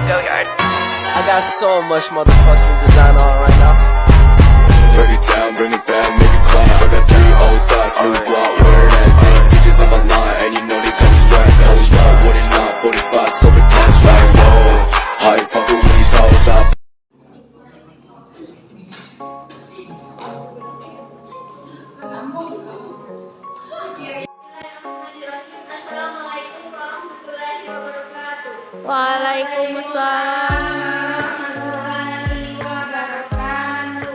Go yard. I got so much motherfucking design on right now. Break it down, bring it back, make it clap. I got 3 old thoughts, new guap, where that thing. Bitches on my line, and you know they come strapped. Oh no, what it not, 45, scope it cash like whoa. How you fucking with these hoes out? Assalamualaikum warahmatullahi wabarakatuh. Waalaikumsalam Warahmatullahi wabarakatuh.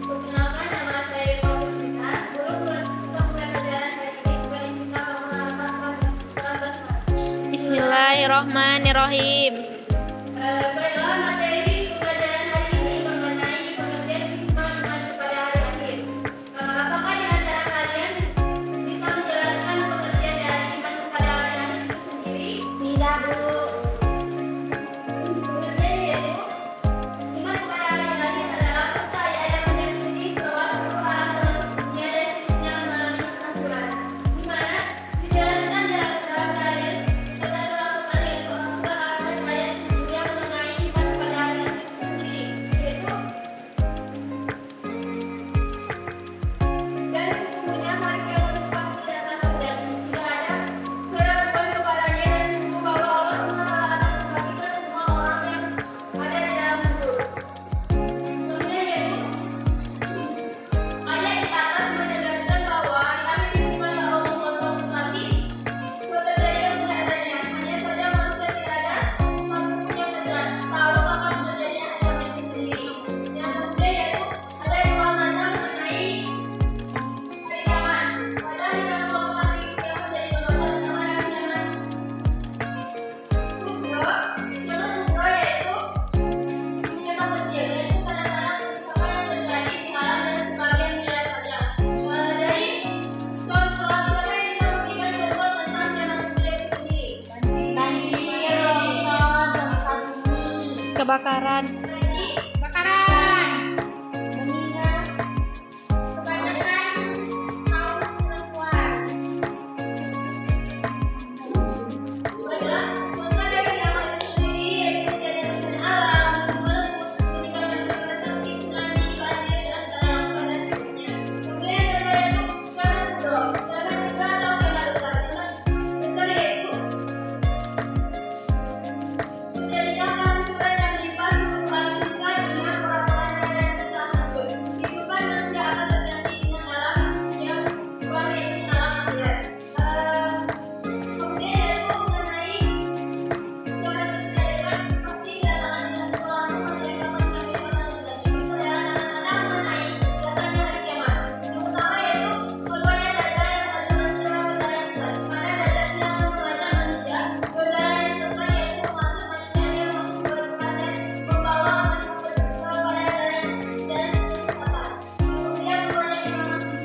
Perkenalkan, nama saya Faustina. Guru pembelajaran hari ini sebagai kita mengenalkan 19 Bismillahirrahmanirrahim. Baiklah, materi pembelajaran hari ini mengenai pengertian hikmah iman kepada hari akhir. Apakah di antara kalian bisa menjelaskan pengertian dari iman kepada hari akhir itu sendiri? Tidak, Bu. Pengertian yaitu iman kepada hari akhir adalah percaya dan meyakini bahwa seluruh alam termasuk dunia dan sisinya mengalami kehancuran, di mana dijelaskan dalam dalil serta dalam Al-Quran yaitu Al-Quran ayat 7 yang mengenai iman kepada hari akhir itu sendiri, yaitu dan sesungguhnya hari kiamat itu pasti datang terjadi. Jika ada keraguan kepadanya dan sungguh bahwa Allah SWT akan membangkitkan semua orang yang ada di dalam kubur. Kemudian yaitu ayat di atas menegaskan bahwa hari akhir itu bukanlah omong kosong tetapi keterjadian mulai adanya. Hanya saja manusia tidak ada satupun yang tahu akan terjadinya hari akhir itu sendiri. Yang kemudian yaitu ada dua mazhab mengenai hari kiamat. Pada hari kiamat merupakan hari kiamat dari golongan pertama hari kiamat sugra. Kiamat sugra yaitu kiamat kecil, yaitu tanda-tanda kerusakan yang terjadi di alam dan sebagian wilayah saja. Dari contoh, siapa yang bisa memberikan contoh tentang kiamat sugra itu sendiri? Banjir, longsor, gempa bumi, kebakaran, meninggal, Kebanyakan kaum perempuan. Baiklah, contoh dari kiamat itu sendiri yaitu kejadian bencana alam, gunung meletus, meninggal masyarakat seperti tsunami, banjir, dan tanah longsor dan seterusnya. Kemudian yang kedua yaitu kiamat kubro. Kiamat kubro atau kiamat besar. Kiamat besar yaitu terjadinya kehancuran yang menimpa seluruh alam hingga dunia pura-puranya dan bisa hancur. Kehidupan manusia akan terganti dengan alam yang baru yaitu alam akhirat. Kemudian yaitu mengenai kiamat itu sendiri kan pasti kedatangan dengan semua orang mempercayai kapan kiamat akan terjadi. Misalnya tanda-tanda mengenai datangnya hari kiamat. Yang pertama yaitu keluarnya dajjal yang ada manusia godaan yang sesat, di mana dajjal tidak akan mengajar manusia. Godaan yang sesat yaitu memaksa manusia yang membuat tempatnya membawa manusia kepada jalan kesesatan. Kemudian keluarnya Imam Mahdi.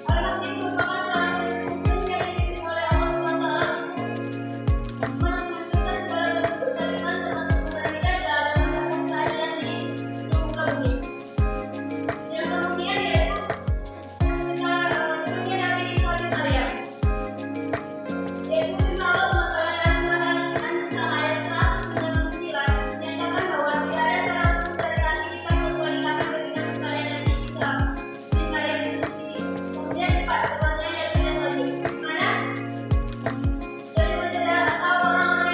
Al-Mahdi merupakan seorang pemimpin yang dipimpin oleh Allah SWT untuk menunjukkan segala bentuk kealiman termasuk mengurangi dajjal dan menegakkan keadilan di seluruh muka bumi. Yang kemudian yaitu turunnya Nabi Isa bin Maryam, yaitu firman Allah SWT dalam surat An-Nisa ayat 199 menyatakan bahwa tidak ada seorang pun dari kami Isa kecuali kami beriman kepada Nabi Isa bin Maryam itu sendiri. Kemudian perbuatannya yaitu yang wajib, di mana jadi berjalan atau orang-orang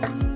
Bismillahirrahmanirrahim.